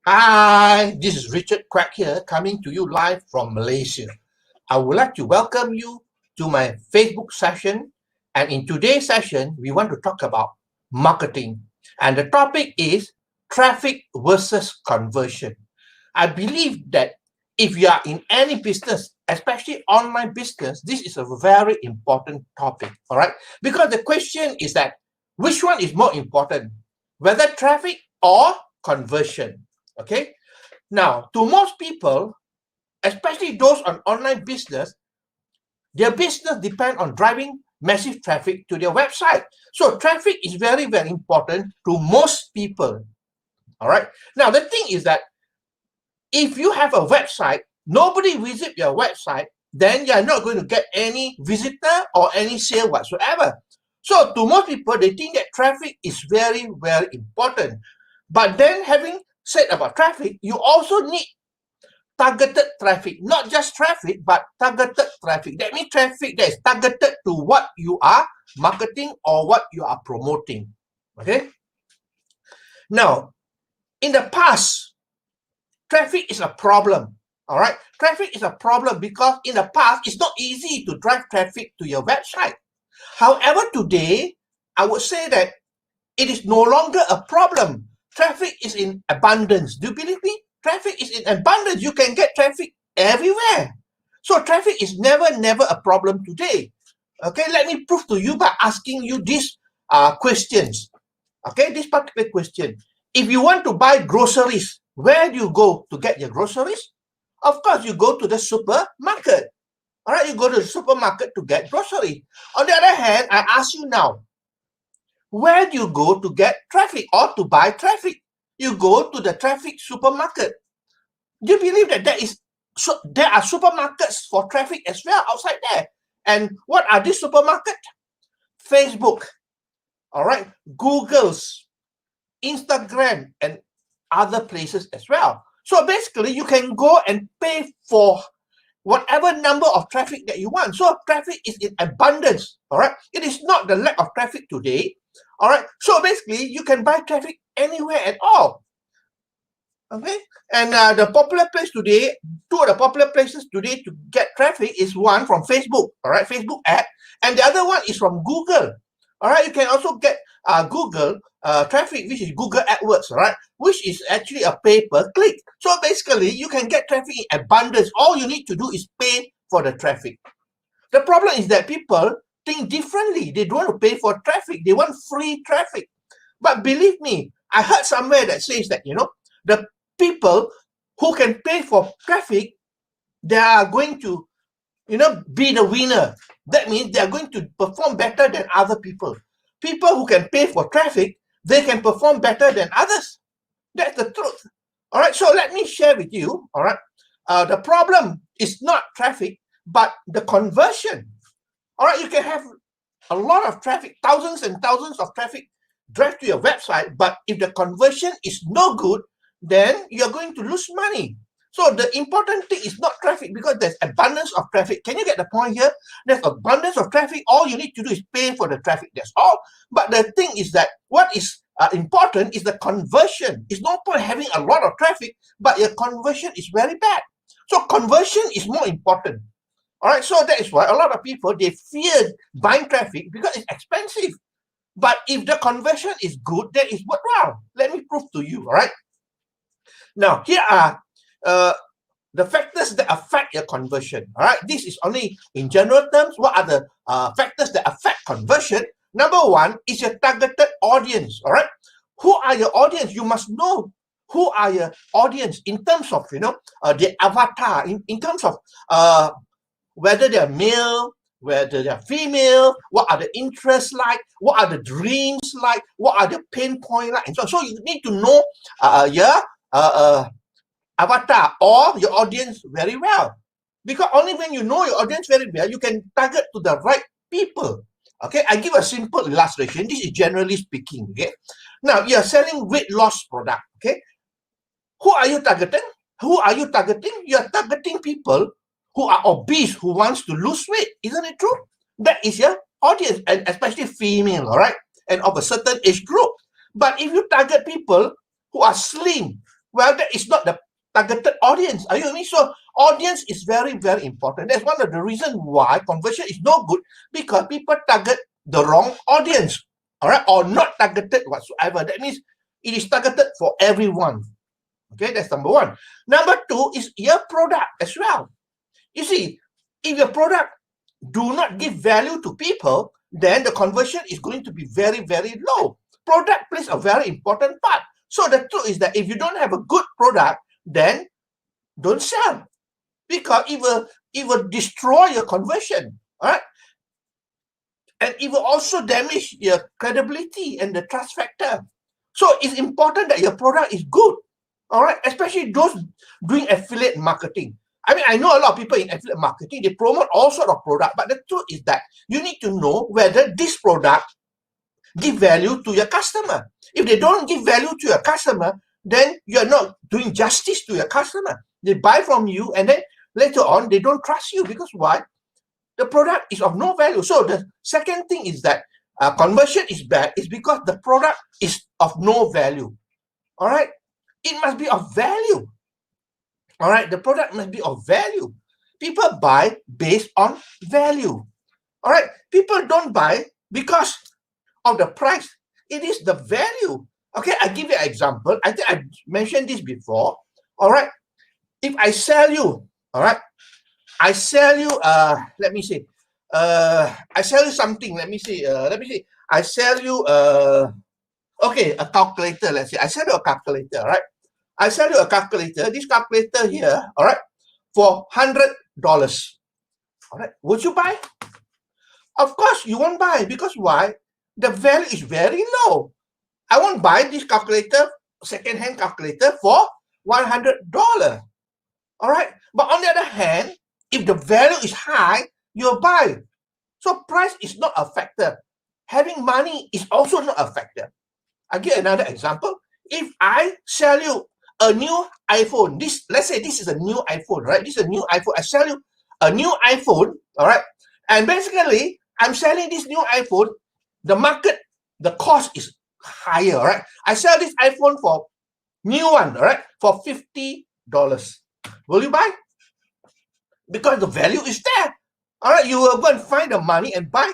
Hi, this is Richard Quack here, coming to you live from Malaysia. I would like to welcome you to my Facebook session. And in today's session, we want to talk about marketing. And the topic is traffic versus conversion. I believe that if you are in any business, especially online business, this is a very important topic. All right. Because the question is that which one is more important, whether traffic or conversion? Okay. Now, to most people, especially those on online business, their business depend on driving massive traffic to their website. So traffic is very, very important to most people. All right. Now, the thing is that if you have a website, nobody visit your website, then you're not going to get any visitor or any sale whatsoever. So to most people, they think that traffic is very, very important. But then having said about traffic, you also need targeted traffic, not just traffic, but targeted traffic. That means traffic that is targeted to what you are marketing or what you are promoting. Okay. Now, in the past, traffic is a problem. All right. Traffic is a problem because in the past, it's not easy to drive traffic to your website. However, today, I would say that it is no longer a problem. Traffic is in abundance. Do you believe me? Traffic is in abundance. You can get traffic everywhere. So traffic is never a problem today. Okay, let me prove to you by asking you these questions. Okay, this particular question. If you want to buy groceries, where do you go to get your groceries? Of course, you go to the supermarket. All right, you go to the supermarket to get groceries. On the other hand, I ask you now, where do you go to get traffic or to buy traffic? You go to the traffic supermarket. Do you believe that there are supermarkets for traffic as well outside there? And what are these supermarkets? Facebook, all right, Google's, Instagram, and other places as well. So basically, you can go and pay for whatever number of traffic that you want. So traffic is in abundance, all right? It is not the lack of traffic today, all right? So basically, you can buy traffic anywhere at all, okay? And the popular place today, two of the popular places today to get traffic is one from Facebook, all right? Facebook ad, and the other one is from Google, all right? You can also get Google traffic, which is Google AdWords, right? Which is actually a pay-per-click. So basically, you can get traffic in abundance. All you need to do is pay for the traffic. The problem is that people think differently. They don't want to pay for traffic. They want free traffic. But believe me, I heard somewhere that says that, the people who can pay for traffic, they are going to, be the winner. That means they are going to perform better than other people. People who can pay for traffic, they can perform better than others. That's the truth. All right, so let me share with you, all right, the problem is not traffic, but the conversion. All right, you can have a lot of traffic, thousands and thousands of traffic drive to your website, but if the conversion is no good, then you're going to lose money. So the important thing is not traffic because there's abundance of traffic. Can you get the point here? There's abundance of traffic. All you need to do is pay for the traffic. That's all. But the thing is that what is important is the conversion. It's no point having a lot of traffic, but your conversion is very bad. So conversion is more important. All right. So that is why a lot of people, they fear buying traffic because it's expensive. But if the conversion is good, then it's worthwhile. Let me prove to you. All right. Now, here are the factors that affect your conversion. All right, this is only in general terms. What are the factors that affect conversion? Number one is your targeted audience. All right, who are your audience? You must know who are your audience in terms of the avatar, in terms of whether they're male, whether they're female, what are the interests like, what are the dreams like, what are the pain point like, and so on. So you need to know your avatar or your audience very well, because only when you know your audience very well, you can target to the right people. Okay, I give a simple illustration. This is generally speaking. Okay, now you're selling weight loss product. Okay, who are you targeting? You're targeting people who are obese, who wants to lose weight. Isn't it true? That is your audience, and especially female, all right, and of a certain age group. But if you target people who are slim, well, that is not the targeted audience. Are you with me? So audience is very, very important. That's one of the reasons why conversion is no good, because people target the wrong audience, all right, or not targeted whatsoever. That means it is targeted for everyone. Okay, that's number one. Number two is your product as well. You see, if your product do not give value to people, then the conversion is going to be very, very low. Product plays a very important part. So the truth is that if you don't have a good product, then don't sell, because it will destroy your conversion, all right? And it will also damage your credibility and the trust factor. So it's important that your product is good, all right? Especially those doing affiliate marketing. I mean, I know a lot of people in affiliate marketing, they promote all sorts of product, but the truth is that you need to know whether this product give value to your customer. If they don't give value to your customer, then you're not doing justice to your customer. They buy from you, and then later on, they don't trust you, because why? The product is of no value. So the second thing is that conversion is bad is because the product is of no value. All right? It must be of value. All right? The product must be of value. People buy based on value. All right? People don't buy because of the price. It is the value. Okay, I give you an example. I think I mentioned this before. All right, if I sell you, all right, I sell you, let me see, I sell you something. Let me see. I sell you, okay, a calculator. Let's say I sell you a calculator. All right, I sell you a calculator. This calculator here, all right, for $100. All right, would you buy? Of course, you won't buy, because why? The value is very low. I won't buy this calculator, second-hand calculator, for $100. All right. But on the other hand, if the value is high, you'll buy. So price is not a factor. Having money is also not a factor. I'll give another example. If I sell you a new iPhone, let's say this is a new iPhone, right? This is a new iPhone. I sell you a new iPhone, all right? And basically, I'm selling this new iPhone. The market, the cost is higher, right? I sell this iPhone for new one, right, for $50. Will you buy? Because the value is there. All right, you will go and find the money and buy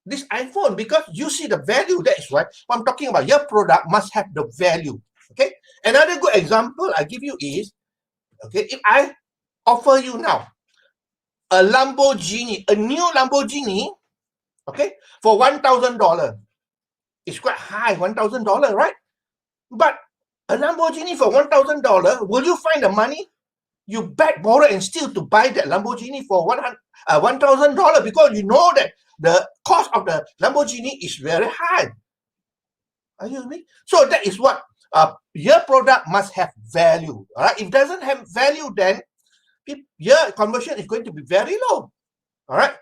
this iPhone because you see the value. That is why I'm talking about. Your product must have the value. Okay. Another good example I give you is, okay, if I offer you now a Lamborghini, a new Lamborghini, okay, for $1,000. It's quite high, $1,000, right? But a Lamborghini for $1,000, will you find the money? You beg, borrow, and steal to buy that Lamborghini for $1,000 because you know that the cost of the Lamborghini is very high. Are you with me? So that is what your product must have value. All right. If it doesn't have value, then your conversion is going to be very low. All right.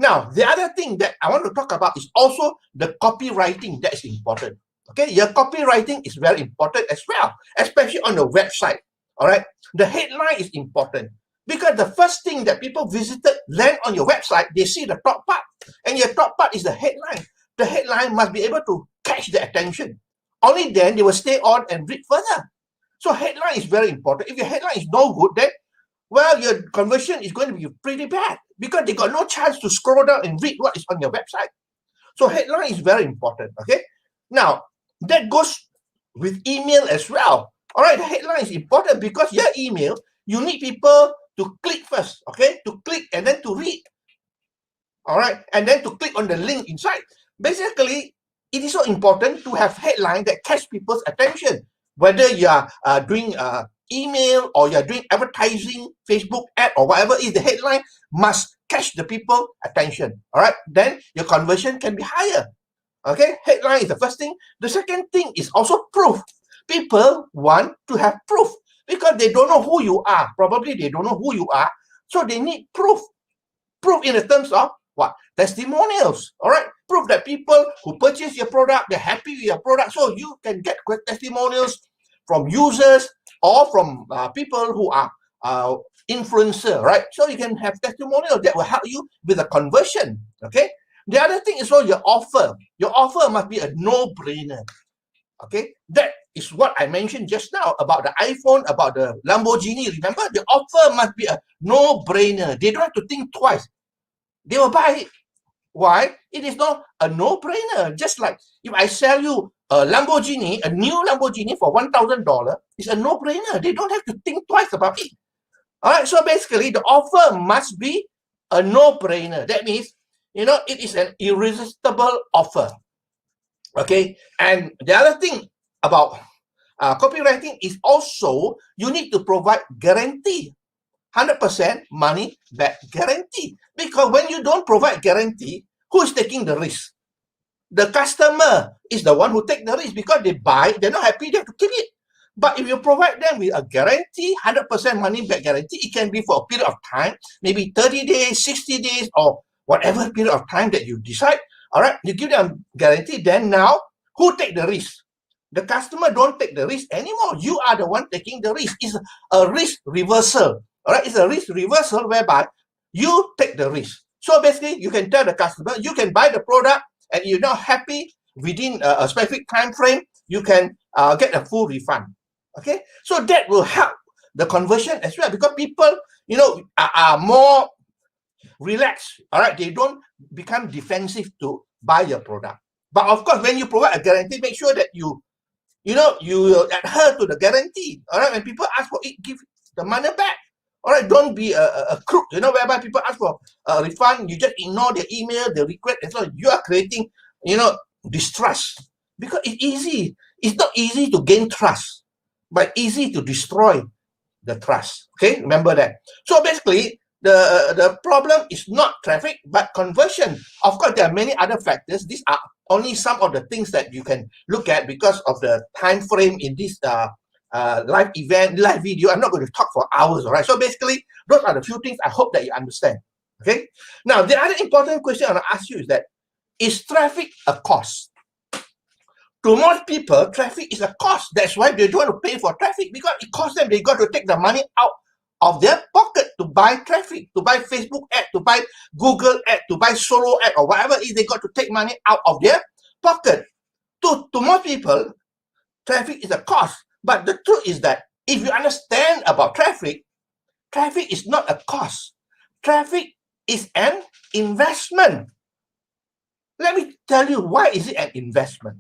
Now, the other thing that I want to talk about is also the copywriting that is important. Okay, your copywriting is very important as well, especially on the website. All right, the headline is important because the first thing that people visited land on your website, they see the top part, and your top part is the headline. The headline must be able to catch the attention. Only then they will stay on and read further. So headline is very important. If your headline is no good, then well, your conversion is going to be pretty bad because they got no chance to scroll down and read what is on your website. So headline is very important, okay? Now, that goes with email as well. All right, the headline is important because your email, you need people to click first, okay? To click and then to read. All right, and then to click on the link inside. Basically, it is so important to have headline that catch people's attention. Whether you are doing email or you're doing advertising, Facebook ad or whatever is, the headline must catch the people attention. All right, then your conversion can be higher. Okay, headline is the first thing. The second thing is also proof. People want to have proof because they don't know who you are. Probably they don't know who you are, so they need proof. Proof in the terms of what? Testimonials. All right, proof that people who purchase your product, they're happy with your product, so you can get testimonials from users or from people who are influencer, right? So you can have testimonials that will help you with the conversion. Okay. The other thing is also your offer. Your offer must be a no-brainer. Okay, that is what I mentioned just now about the iPhone, about the Lamborghini. Remember, the offer must be a no-brainer. They don't have to think twice. They will buy it. Why? It is not a no-brainer. Just like if I sell you a Lamborghini, a new Lamborghini for $1,000, it's a no-brainer. They don't have to think twice about it. All right, so basically the offer must be a no-brainer. That means, it is an irresistible offer. Okay, and the other thing about copywriting is also you need to provide guarantee, 100% money back guarantee. Because when you don't provide guarantee, who is taking the risk? The customer is the one who take the risk because they buy, they're not happy, they have to keep it. But if you provide them with a guarantee, 100% money back guarantee, it can be for a period of time, maybe 30 days, 60 days, or whatever period of time that you decide. All right, you give them guarantee, then now who take the risk? The customer don't take the risk anymore. You are the one taking the risk. It's a risk reversal. All right, it's a risk reversal whereby you take the risk. So basically, you can tell the customer, you can buy the product and you're not happy within a specific time frame, you can get a full refund. Okay, so that will help the conversion as well because people, are more relaxed. All right, they don't become defensive to buy your product. But of course, when you provide a guarantee, make sure that you adhere to the guarantee. All right, when people ask for it, give the money back. All right, don't be a crook, whereby people ask for a refund, you just ignore their email, the request, and so you are creating, distrust. Because it's easy. It's not easy to gain trust, but easy to destroy the trust. Okay, remember that. So basically, the problem is not traffic, but conversion. Of course, there are many other factors. These are only some of the things that you can look at because of the time frame in this live event, live video. I'm not going to talk for hours, all right? So basically, those are the few things I hope that you understand, okay? Now, the other important question I want to ask you is traffic a cost? To most people, traffic is a cost. That's why they don't want to pay for traffic because it costs them. They got to take the money out of their pocket to buy traffic, to buy Facebook ad, to buy Google ad, to buy Solo ad, or whatever it is. They got to take money out of their pocket. To most people, traffic is a cost. But the truth is that if you understand about traffic is not a cost. Traffic is an investment. Let me tell you why is it an investment.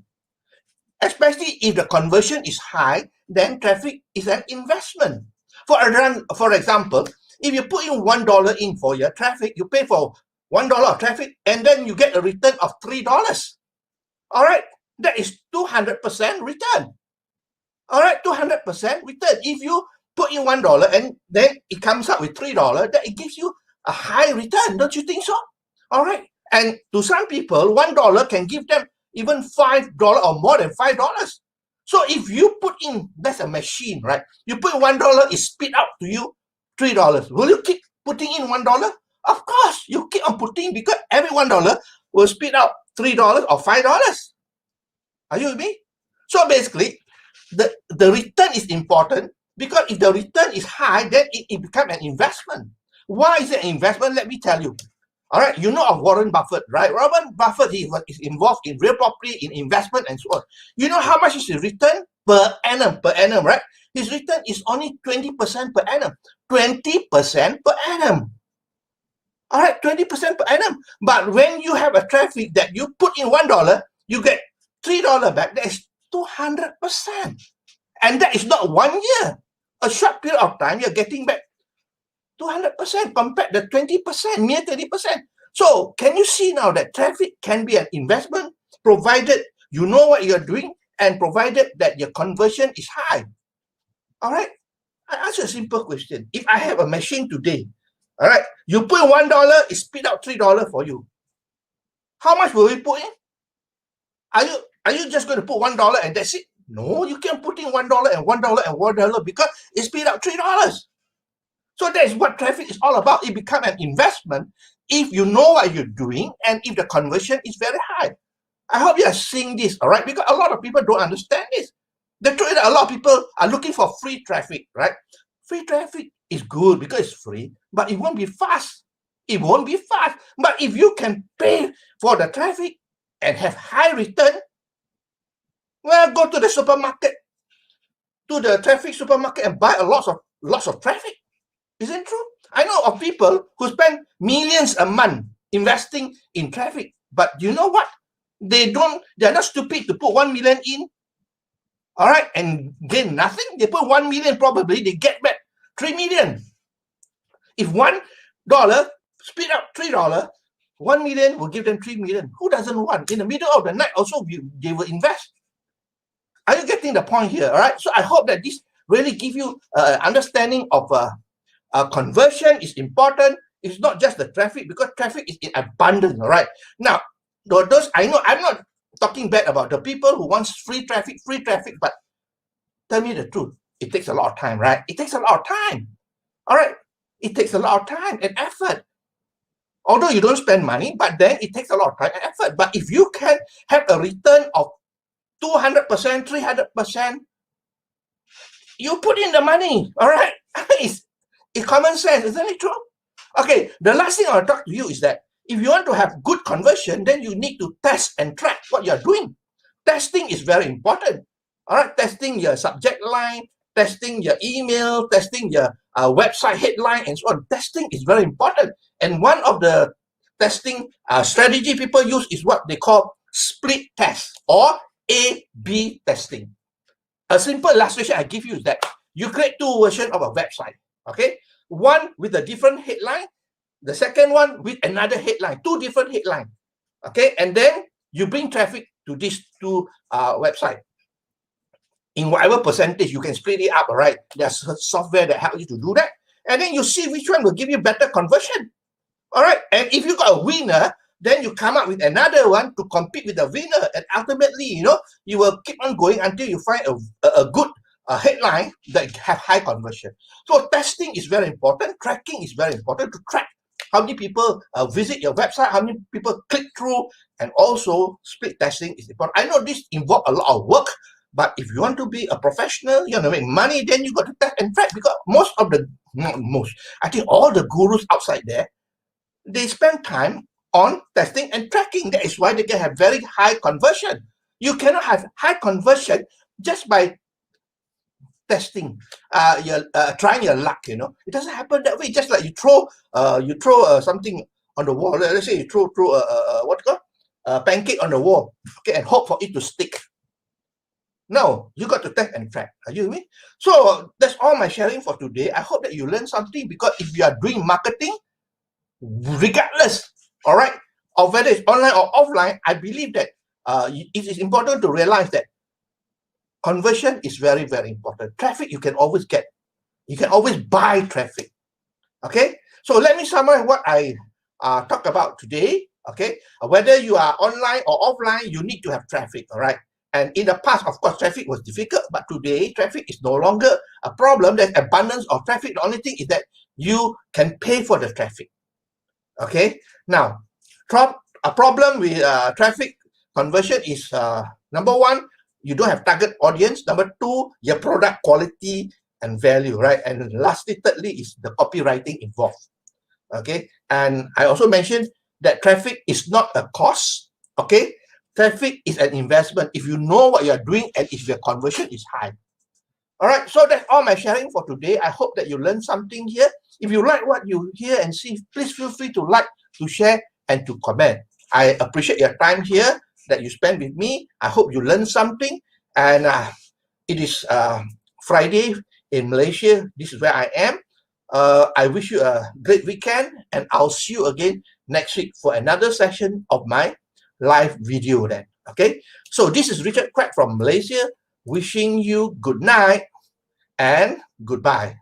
Especially if the conversion is high, then traffic is an investment. For example, if you put in $1 in for your traffic, you pay for $1 of traffic, and then you get a return of $3. All right, that is 200% return. All right, 200% return. If you put in $1 and then it comes up with $3, then it gives you a high return. Don't you think so? All right. And to some people, $1 can give them even $5 or more than $5. So if you put in, that's a machine, right? You put $1, it spit out to you $3. Will you keep putting in $1? Of course, you keep on putting because every $1 will spit out $3 or $5. Are you with me? So basically, the return is important because if the return is high, then it becomes an investment. Why is it an investment? Let me tell you. All right, you know of Warren Buffett, right? Warren Buffett is involved in real property, in investment, and so on. You know how much is his return per annum, right? His return is only 20% per annum. 20% per annum. All right, 20% per annum. But when you have a traffic that you put in $1, you get $3 back. That is 200%. And that is not 1 year. A short period of time, you're getting back 200% compared to 20%, mere 30%. So can you see now that traffic can be an investment provided you know what you're doing and provided that your conversion is high? All right. I ask you a simple question. If I have a machine today, all right, you put $1, it spit out $3 for you. How much will we put in? Are you just going to put $1 and that's it? No, you can put in $1 and $1 and $1 because it spit out $3. So that is what traffic is all about. It becomes an investment if you know what you're doing and if the conversion is very high. I hope you are seeing this, all right? Because a lot of people don't understand this. The truth is that a lot of people are looking for free traffic, right? Free traffic is good because it's free, but it won't be fast. It won't be fast. But if you can pay for the traffic and have high return, Well, go to the supermarket, to the traffic supermarket and buy lots of traffic. Isn't true? I know of people who spend millions a month investing in traffic, but you know what? They're not stupid to put 1 million in, all right, and gain nothing. They put 1 million, probably they get back 3 million. If $1 split up $3, 1 million will give them 3 million. Who doesn't want? In the middle of the night also they will invest. Are you getting the point here? All right. So I hope that this really give you understanding of conversion is important. It's not just the traffic, because traffic is in abundance. All right. Now, those I know I'm not talking bad about the people who wants free traffic, but tell me the truth. It takes a lot of time, right? It takes a lot of time. All right. It takes a lot of time and effort. Although you don't spend money, but then it takes a lot of time and effort. But if you can have a return of 200%, 300%, you put in the money, all right? It's common sense, isn't it true? Okay, the last thing I'll talk to you is that if you want to have good conversion, then you need to test and track what you're doing. Testing is very important, all right? Testing your subject line, testing your email, testing your website headline, and so on. Testing is very important. And one of the testing strategy people use is what they call split test or A/B testing. A simple illustration I give you is that you create two versions of a website, okay? One with a different headline, the second one with another headline, two different headlines, okay? And then you bring traffic to these two websites. In whatever percentage, you can split it up, right? There's software that helps you to do that. And then you see which one will give you better conversion. All right. And if you got a winner, then you come up with another one to compete with the winner. And ultimately, you will keep on going until you find a good headline that have high conversion. So testing is very important. Tracking is very important to track how many people visit your website, how many people click through, and also split testing is important. I know this involves a lot of work, but if you want to be a professional, you want to make money, then you got to test and track, because I think all the gurus outside there, they spend time on testing and tracking. That is why they can have very high conversion. You cannot have high conversion just by testing, trying your luck. It doesn't happen that way. Just like you throw something on the wall. Let's say you throw a pancake on the wall, okay, and hope for it to stick. No, you got to test and track. Are you with me? So that's all my sharing for today. I hope that you learn something, because if you are doing marketing, regardless, all right, of whether it's online or offline, I believe that it is important to realize that conversion is very, very important. Traffic you can always get. You can always buy traffic. Okay, so let me summarize what I talked about today. Okay, whether you are online or offline, you need to have traffic. All right. And in the past, of course, traffic was difficult, but today traffic is no longer a problem. There's abundance of traffic. The only thing is that you can pay for the traffic. Okay. Now, a problem with traffic conversion is number one, you don't have target audience. Number two, your product quality and value, right? And lastly, thirdly, is the copywriting involved. Okay. And I also mentioned that traffic is not a cost. Okay. Traffic is an investment if you know what you're doing and if your conversion is high. All right, so that's all my sharing for today. I hope that you learned something here. If you like what you hear and see, please feel free to like, to share, and to comment. I appreciate your time here that you spend with me. I hope you learned something. And it is Friday in Malaysia. This is where I am. I wish you a great weekend, and I'll see you again next week for another session of my live video then. Okay, so this is Richard Quek from Malaysia, wishing you good night and goodbye.